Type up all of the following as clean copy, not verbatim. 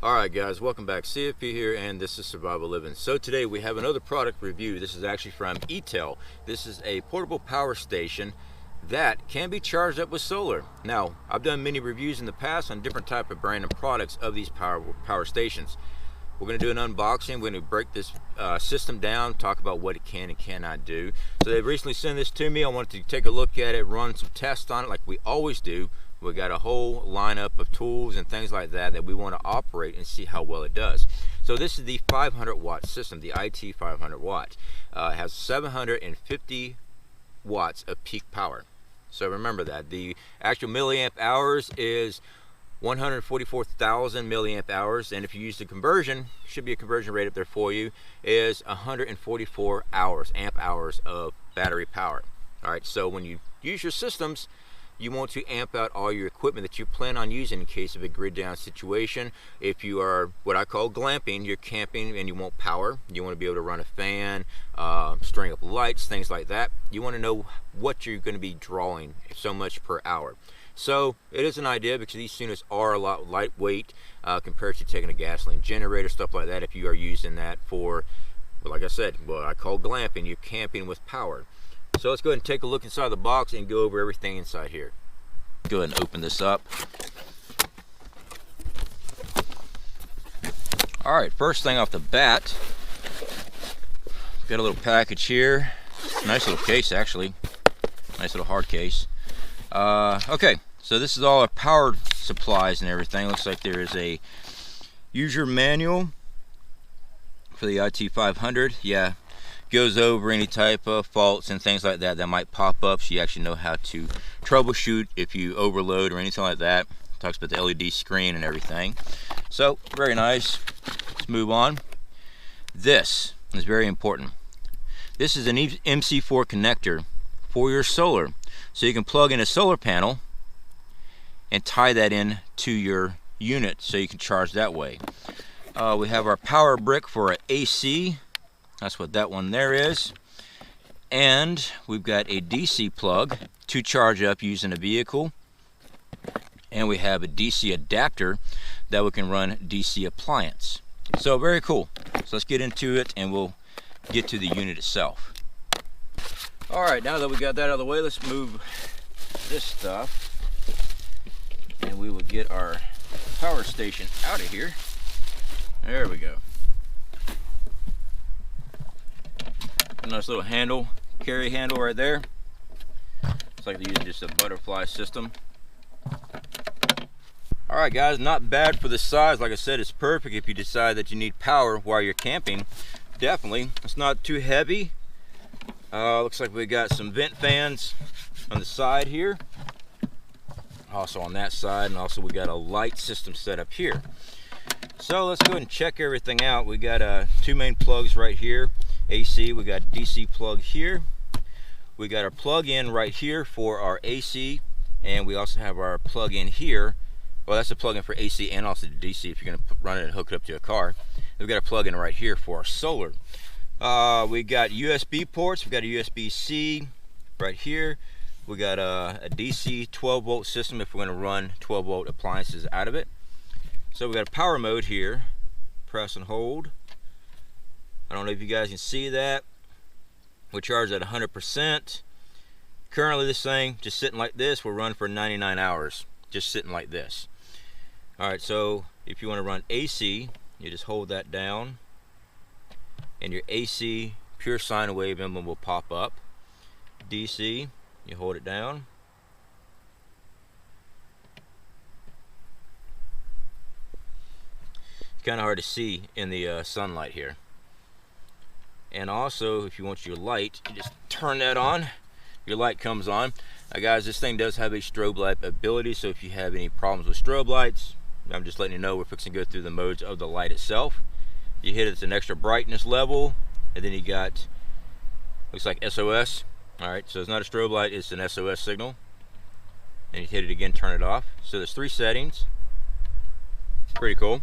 Alright guys, welcome back. CFP here, and this is Survival Living. So today we have another product review. This is actually from Itehil. This is a portable power station that can be charged up with solar. Now, I've done many reviews in the past on different type of brand and products of these power stations. We're going to do an unboxing. We're going to break this system down, talk about what it can and cannot do. So they've recently sent this to me. I wanted to take a look at it, run some tests on it like we always do. We got a whole lineup of tools and things like that we want to operate and see how well it does. So this is the 500 watt system, the IT500 watt. It has 750 watts of peak power. So remember that. The actual milliamp hours is 144,000 milliamp hours, and if you use the conversion, should be a conversion rate up there for you, is 144 amp hours of battery power. All right, so when you use your systems, you want to amp out all your equipment that you plan on using in case of a grid down situation. If you are what I call glamping, you're camping and you want power, you want to be able to run a fan, string up lights, things like that. You want to know what you're going to be drawing so much per hour. So it is an idea because these units are a lot lightweight compared to taking a gasoline generator, stuff like that. If you are using that for, well, like I said, what I call glamping, you're camping with power. So let's go ahead and take a look inside the box and go over everything inside here. Go ahead and open this up. Alright, first thing off the bat, got a little package here. Nice little case actually. Nice little hard case. Okay, so this is all our power supplies and everything. Looks like there is a user manual for the IT500. Yeah. Goes over any type of faults and things like that might pop up, so you actually know how to troubleshoot if you overload or anything like that. Talks about the LED screen and everything. So very nice. Let's move on. This is very important. This is an MC4 connector for your solar, so you can plug in a solar panel and tie that in to your unit so you can charge that way. We have our power brick for an AC. That's what that one there is. And we've got a DC plug to charge up using a vehicle. And we have a DC adapter that we can run DC appliance. So very cool. So let's get into it and we'll get to the unit itself. Alright, now that we got that out of the way, let's move this stuff. And we will get our power station out of here. There we go. A nice little handle, carry handle right there. It's like they use just a butterfly system. Alright guys, not bad for the size. Like I said, it's perfect if you decide that you need power while you're camping. Definitely. It's not too heavy. Looks like we got some vent fans on the side here. Also on that side, and also we got a light system set up here. So let's go ahead and check everything out. We got two main plugs right here. AC, we got DC plug here. We got our plug-in right here for our AC, and we also have our plug-in here. Well, that's a plug-in for AC and also the DC if you're going to run it and hook it up to a car. We've got a plug-in right here for our solar. We got USB ports. We got a USB-C right here. We got a DC 12-volt system if we're going to run 12-volt appliances out of it. So we got a power mode here. Press and hold. I don't know if you guys can see that. We're charged at 100%. Currently this thing, just sitting like this, will run for 99 hours. Just sitting like this. Alright, so if you want to run AC, you just hold that down. And your AC pure sine wave emblem will pop up. DC, you hold it down. It's kind of hard to see in the sunlight here. And also, if you want your light, you just turn that on. Your light comes on. Now guys, this thing does have a strobe light ability, so if you have any problems with strobe lights, I'm just letting you know we're fixing to go through the modes of the light itself. You hit it at an extra brightness level, and then you got, looks like SOS. Alright, so it's not a strobe light, it's an SOS signal. And you hit it again, turn it off. So there's three settings. Pretty cool.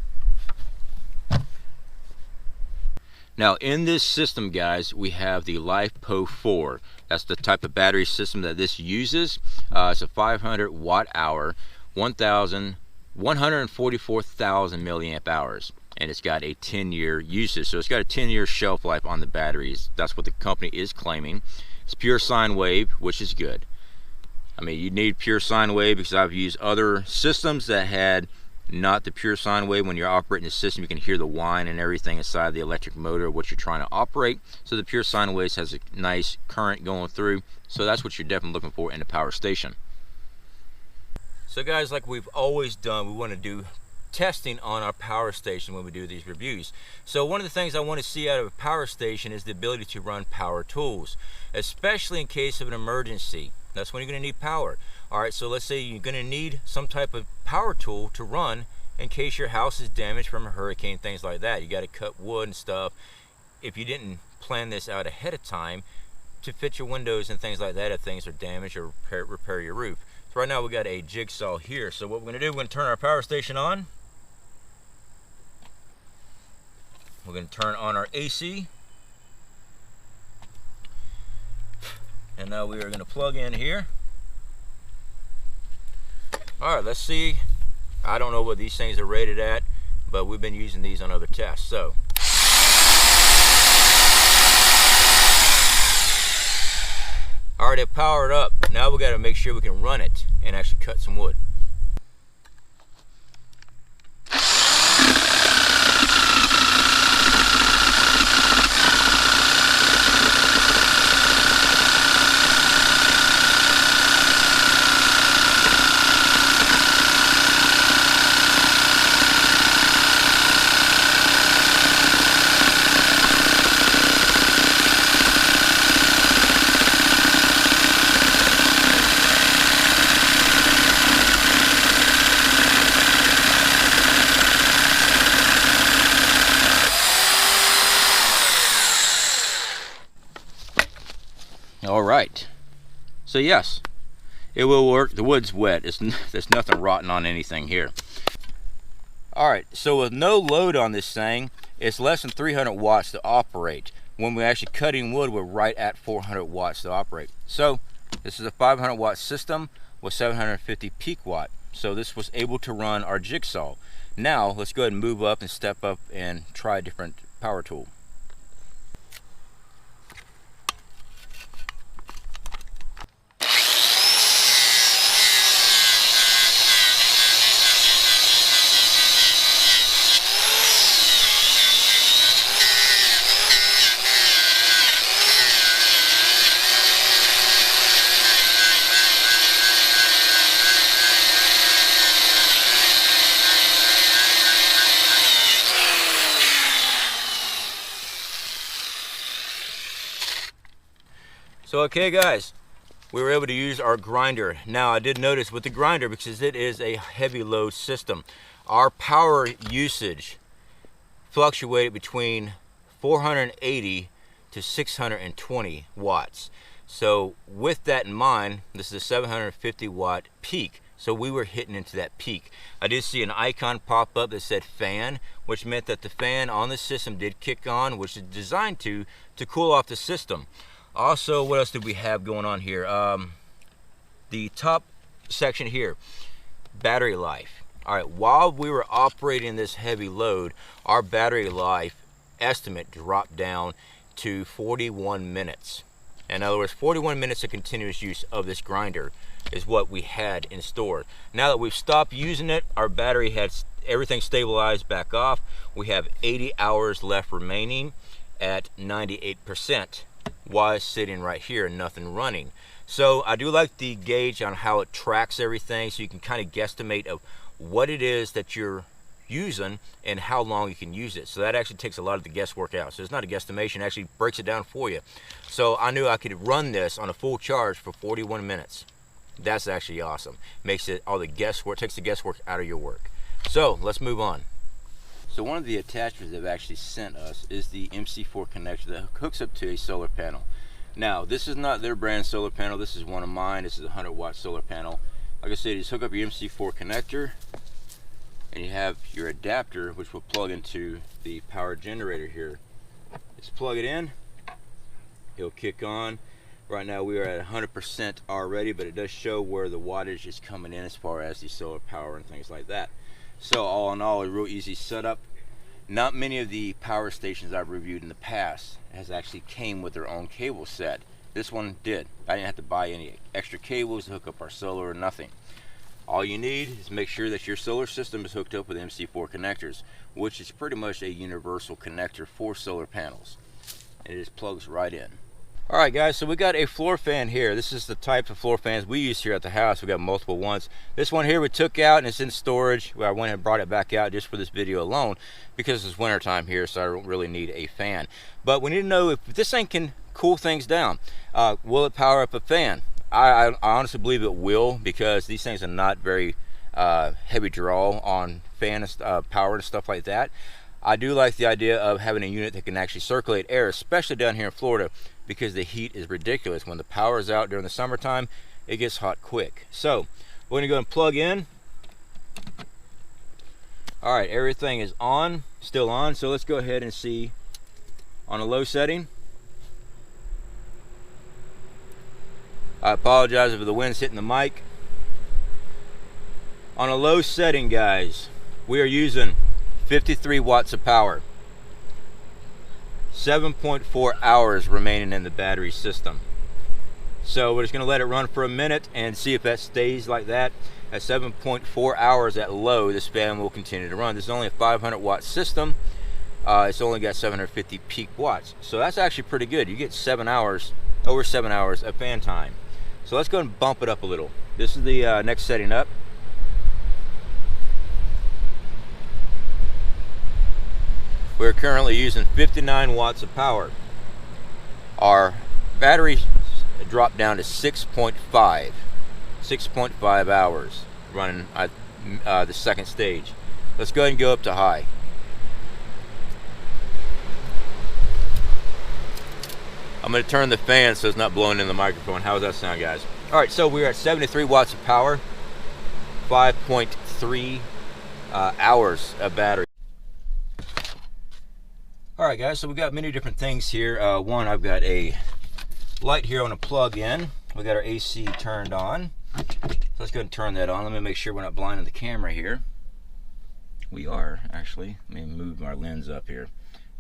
Now in this system guys, we have the LiFePO 4. That's the type of battery system that this uses. It's a 500 watt hour, 1000 144,000 milliamp hours, and it's got a 10-year usage. So it's got a 10-year shelf life on the batteries. That's what the company is claiming. It's pure sine wave, which is good. I mean, you need pure sine wave because I've used other systems that had not the pure sine wave. When you're operating the system, you can hear the whine and everything inside the electric motor, what you're trying to operate. So the pure sine waves has a nice current going through. So that's what you're definitely looking for in a power station. So guys, like we've always done, we want to do testing on our power station when we do these reviews. So one of the things I want to see out of a power station is the ability to run power tools, especially in case of an emergency. That's when you're going to need power. Alright, so let's say you're going to need some type of power tool to run in case your house is damaged from a hurricane, things like that. You got to cut wood and stuff. If you didn't plan this out ahead of time to fit your windows and things like that, if things are damaged, or repair your roof. So right now we got a jigsaw here. So what we're going to do, we're going to turn our power station on. We're going to turn on our AC. And now we are going to plug in here. Alright, let's see. I don't know what these things are rated at, but we've been using these on other tests. So alright, it powered up. Now we got to make sure we can run it and actually cut some wood. Alright, so yes, it will work. The wood's wet. There's nothing rotten on anything here. Alright, so with no load on this thing, it's less than 300 watts to operate. When we're actually cutting wood, we're right at 400 watts to operate. So this is a 500 watt system with 750 peak watt. So this was able to run our jigsaw. Now let's go ahead and move up and step up and try a different power tool. So okay guys, we were able to use our grinder. Now I did notice with the grinder, because it is a heavy load system, our power usage fluctuated between 480 to 620 watts. So with that in mind, this is a 750 watt peak. So we were hitting into that peak. I did see an icon pop up that said fan, which meant that the fan on the system did kick on, which is designed to cool off the system. Also, what else did we have going on here? The top section here, battery life. All right, while we were operating this heavy load, our battery life estimate dropped down to 41 minutes. In other words, 41 minutes of continuous use of this grinder is what we had in store. Now that we've stopped using it, our battery has everything stabilized back off. We have 80 hours left remaining at 98%. While it's sitting right here and nothing running. So I do like the gauge on how it tracks everything, so you can kind of guesstimate of what it is that you're using and how long you can use it. So that actually takes a lot of the guesswork out. So it's not a guesstimation, it actually breaks it down for you. So I knew I could run this on a full charge for 41 minutes. That's actually awesome. Makes it all the guesswork, takes the guesswork out of your work. So let's move on. So one of the attachments they've actually sent us is the MC4 connector that hooks up to a solar panel. Now, this is not their brand solar panel. This is one of mine. This is a 100 watt solar panel. Like I said, you just hook up your MC4 connector, and you have your adapter, which will plug into the power generator here. Just plug it in. It'll kick on. Right now we are at 100% already, but it does show where the wattage is coming in as far as the solar power and things like that. So all in all, a real easy setup. Not many of the power stations I've reviewed in the past has actually came with their own cable set. This one did. I didn't have to buy any extra cables to hook up our solar or nothing. All you need is make sure that your solar system is hooked up with MC4 connectors, which is pretty much a universal connector for solar panels. And it just plugs right in. Alright guys, so we got a floor fan here. This is the type of floor fans we use here at the house. We got multiple ones. This one here we took out and it's in storage. Well, I went and brought it back out just for this video alone because it's winter time here, so I don't really need a fan. But we need to know if this thing can cool things down. Will it power up a fan? I honestly believe it will, because these things are not very heavy draw on fan power and stuff like that. I do like the idea of having a unit that can actually circulate air, especially down here in Florida, because the heat is ridiculous. When the power is out during the summertime, it gets hot quick. So we're gonna go and plug in. All right, everything is on, still on. So let's go ahead and see on a low setting. I apologize if the wind's hitting the mic. On a low setting, guys, we are using 53 watts of power. 7.4 hours remaining in the battery system. So we're just going to let it run for a minute and see if that stays like that. At 7.4 hours at low, this fan will continue to run. This is only a 500 watt system. It's only got 750 peak watts. So that's actually pretty good. You get 7 hours, over 7 hours of fan time. So let's go and bump it up a little. This is the next setting up. We're currently using 59 watts of power. Our battery dropped down to 6.5 hours running at the second stage. Let's go ahead and go up to high. I'm going to turn the fan so it's not blowing in the microphone. How does that sound, guys? All right, so we're at 73 watts of power, 5.3 hours of battery. All right, guys, so we got many different things here. One, I've got a light here on a plug in. We got our AC turned on. So let's go ahead and turn that on. Let me make sure we're not blinding the camera here. We are, actually. Let me move my lens up here.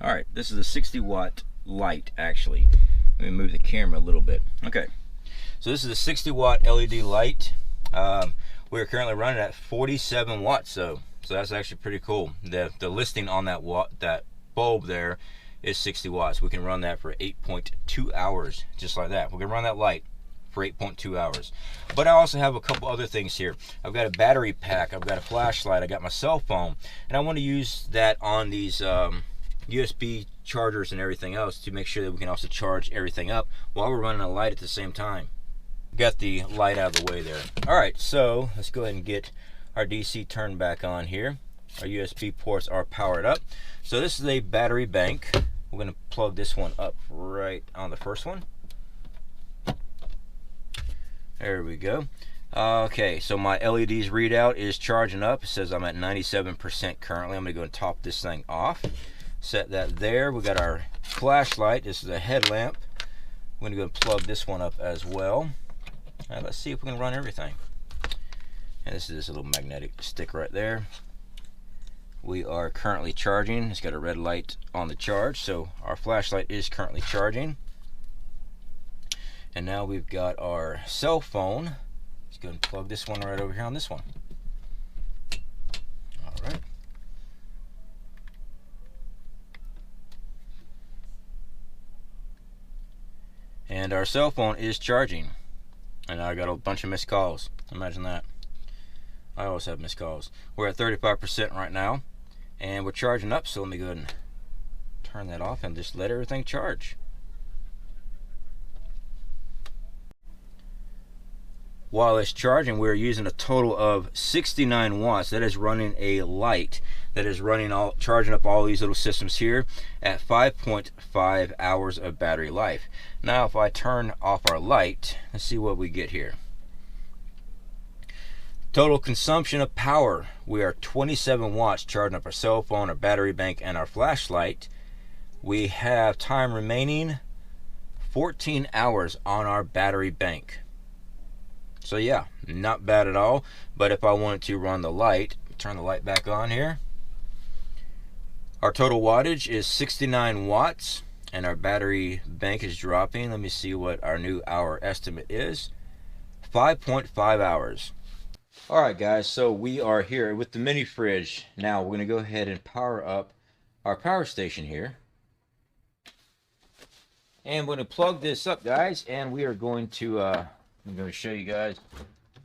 All right, this is a 60 watt light, actually. Let me move the camera a little bit. Okay, so this is a 60 watt LED light. We're currently running at 47 watts, so that's actually pretty cool. The listing on that bulb there is 60 watts. We can run that for 8.2 hours, just like that. We can run that light for 8.2 hours. But I also have a couple other things here. I've got a battery pack, I've got a flashlight, I got my cell phone, and I want to use that on these USB chargers and everything else to make sure that we can also charge everything up while we're running a light at the same time. Got the light out of the way there. All right, so let's go ahead and get our DC turned back on here. Our USB ports are powered up. So this is a battery bank. We're going to plug this one up right on the first one. There we go. Okay, so my LED's readout is charging up. It says I'm at 97% currently. I'm going to go and top this thing off. Set that there. We got our flashlight. This is a headlamp. We're going to go and plug this one up as well. All right, let's see if we can run everything. And this is this little magnetic stick right there. We are currently charging. It's got a red light on the charge, so our flashlight is currently charging. And now we've got our cell phone. Let's go and plug this one right over here on this one. All right. And our cell phone is charging. And I got a bunch of missed calls. Imagine that. I always have missed calls. We're at 35% right now. And we're charging up, so let me go ahead and turn that off and just let everything charge. While it's charging, we're using a total of 69 watts. That is running a light that is charging up all these little systems here at 5.5 hours of battery life. Now if I turn off our light, let's see what we get here. Total consumption of power, we are 27 watts charging up our cell phone, our battery bank, and our flashlight. We have time remaining 14 hours on our battery bank. So yeah, not bad at all. But if I wanted to run the light, Turn the light back on here. Our total wattage is 69 watts, and our battery bank is dropping. Let me see what our new hour estimate is. 5.5 hours. Alright guys, so we are here with the mini fridge. Now we're going to go ahead and power up our power station here. And we're going to plug this up, guys, and we are going to, I'm going to show you guys.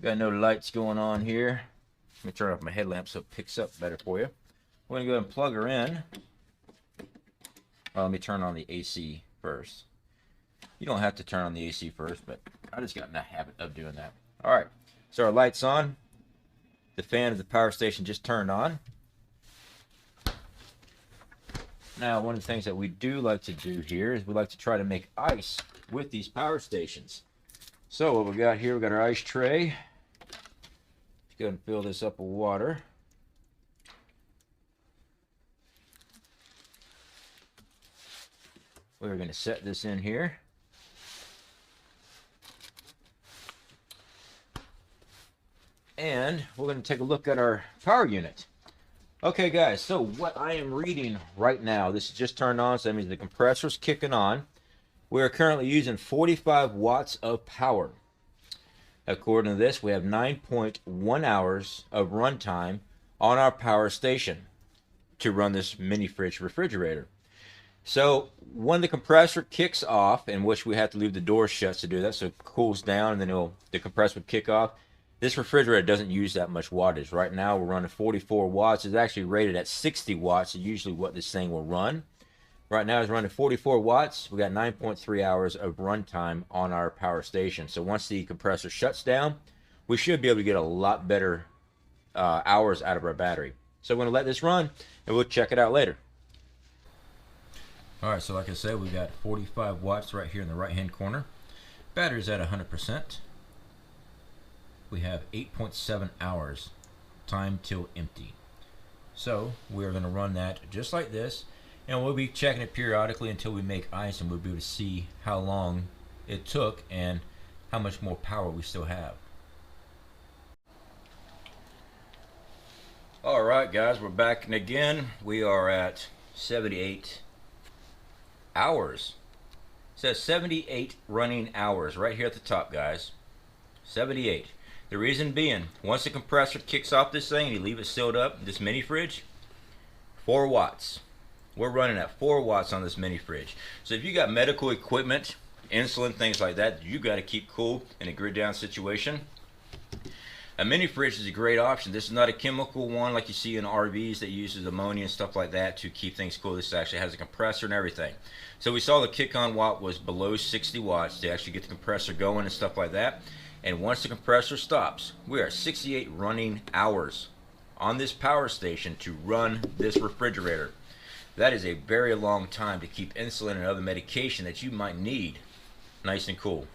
Got no lights going on here. Let me turn off my headlamp so it picks up better for you. We're going to go ahead and plug her in. Well, let me turn on the AC first. You don't have to turn on the AC first, but I just got in the habit of doing that. Alright, so our light's on. The fan of the power station just turned on. Now, one of the things that we do like to do here is we like to try to make ice with these power stations. So what we got here, we got our ice tray. Let's go ahead and fill this up with water. We're going to set this in here. And we're going to take a look at our power unit. Okay guys, so what I am reading right now, this is just turned on, so that means the compressor's kicking on. We are currently using 45 watts of power. According to this, we have 9.1 hours of runtime on our power station to run this mini fridge refrigerator. So when the compressor kicks off, in which we have to leave the door shut to do that, so it cools down and then the compressor would kick off. This refrigerator doesn't use that much wattage. Right now we're running 44 watts. It's actually rated at 60 watts, is usually what this thing will run. Right now it's running 44 watts. We got 9.3 hours of runtime on our power station. So once the compressor shuts down, we should be able to get a lot better hours out of our battery. So we're going to let this run and we'll check it out later. Alright, so like I said, we got 45 watts right here in the right hand corner. Battery's at 100%. We have 8.7 hours time till empty. So we're going to run that just like this, and we'll be checking it periodically until we make ice, and we'll be able to see how long it took and how much more power we still have. Alright guys, we're back, and again we are at 78 hours. It says 78 running hours right here at the top, guys. 78. The reason being, once the compressor kicks off this thing and you leave it sealed up, this mini fridge, 4 watts. We're running at 4 watts on this mini fridge. So if you got medical equipment, insulin, things like that, you got to keep cool in a grid down situation, a mini fridge is a great option. This is not a chemical one like you see in RVs that uses ammonia and stuff like that to keep things cool. This actually has a compressor and everything. So we saw the kick on watt was below 60 watts to actually get the compressor going and stuff like that. And once the compressor stops, we are at 68 running hours on this power station to run this refrigerator. That is a very long time to keep insulin and other medication that you might need nice and cool.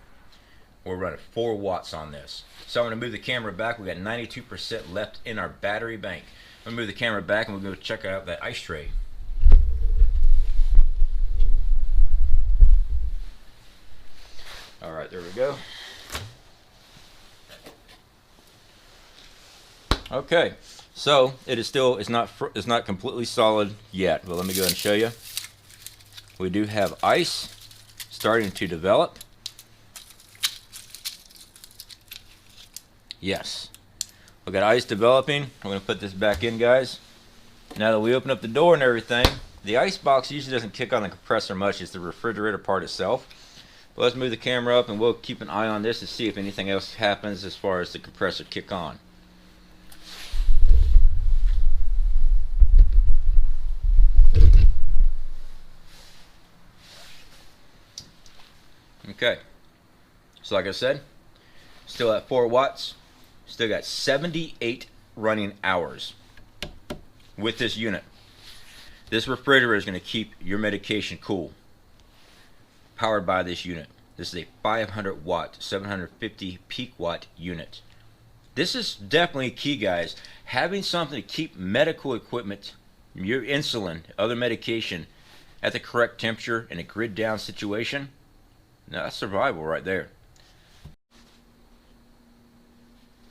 We're running 4 watts on this. So I'm going to move the camera back. We got 92% left in our battery bank. I'm going to move the camera back and we'll go check out that ice tray. Alright, there we go. Okay, so it is still, it's not completely solid yet, but let me go ahead and show you. We do have ice starting to develop. Yes, we got ice developing. I'm going to put this back in, guys. Now that we open up the door and everything, the ice box usually doesn't kick on the compressor much. It's the refrigerator part itself. But let's move the camera up and we'll keep an eye on this to see if anything else happens as far as the compressor kick on. Okay, so like I said, still at 4 watts, still got 78 running hours with this unit. This refrigerator is going to keep your medication cool, powered by this unit. This is a 500 watt, 750 peak watt unit. This is definitely key, guys. Having something to keep medical equipment, your insulin, other medication at the correct temperature in a grid down situation. Now that's survival right there.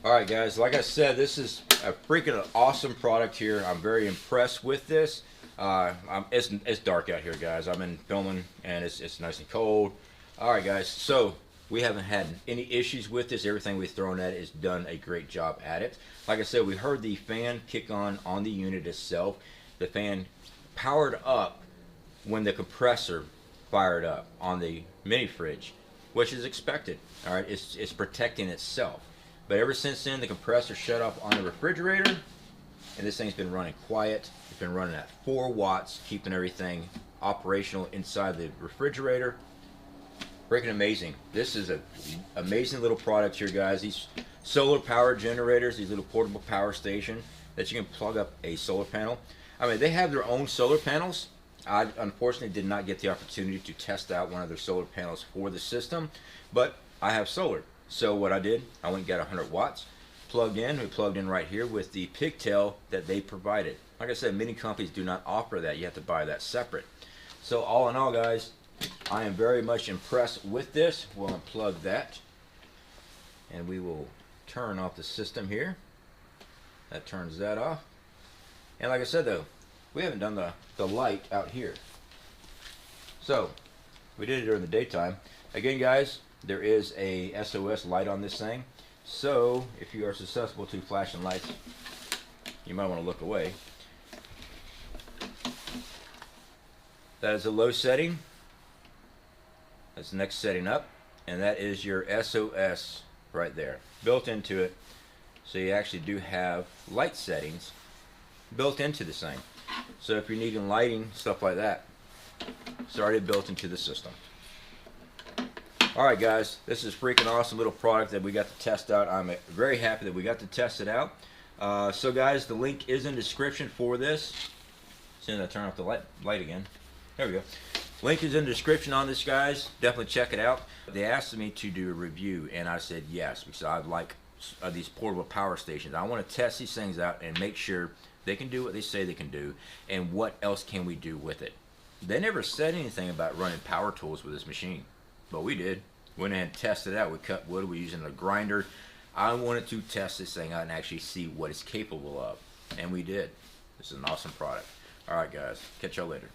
Alright guys, like I said, this is a freaking awesome product here. I'm very impressed with this. It's dark out here, guys. I've been filming and it's nice and cold. Alright guys, so we haven't had any issues with this. Everything we've thrown at it has done a great job at it. Like I said, we heard the fan kick on the unit itself. The fan powered up when the compressor fired up on the mini fridge, which is expected. Alright, it's protecting itself. But ever since then, the compressor shut off on the refrigerator, and this thing's been running quiet. It's been running at 4 watts, keeping everything operational inside the refrigerator. Freaking amazing. This is an amazing little product here, guys. These solar power generators, these little portable power station that you can plug up a solar panel. I mean, they have their own solar panels. I unfortunately did not get the opportunity to test out one of their solar panels for the system, but I have solar. So what I did, I went and got 100 watts, plugged in. We plugged in right here with the pigtail that they provided. Like I said, many companies do not offer that. You have to buy that separate. So all in all, guys, I am very much impressed with this. We'll unplug that, and we will turn off the system here. That turns that off. And like I said, though, we haven't done the light out here. So we did it during the daytime. Again, guys, there is a SOS light on this thing, so if you are susceptible to flashing lights, you might want to look away. That is a low setting. That's the next setting up, and that is your SOS right there, built into it. So you actually do have light settings built into this thing. So if you're needing lighting, stuff like that, it's already built into the system. Alright guys, this is a freaking awesome little product that we got to test out. I'm very happy that we got to test it out. So guys, the link is in the description for this. As soon as I turn off the light again. There we go. Link is in the description on this, guys. Definitely check it out. They asked me to do a review, and I said yes, because I like these portable power stations. I want to test these things out and make sure they can do what they say they can do, and what else can we do with it. They never said anything about running power tools with this machine. But we did. Went ahead and tested it out. We cut wood. We're using a grinder. I wanted to test this thing out and actually see what it's capable of. And we did. This is an awesome product. Alright guys. Catch y'all later.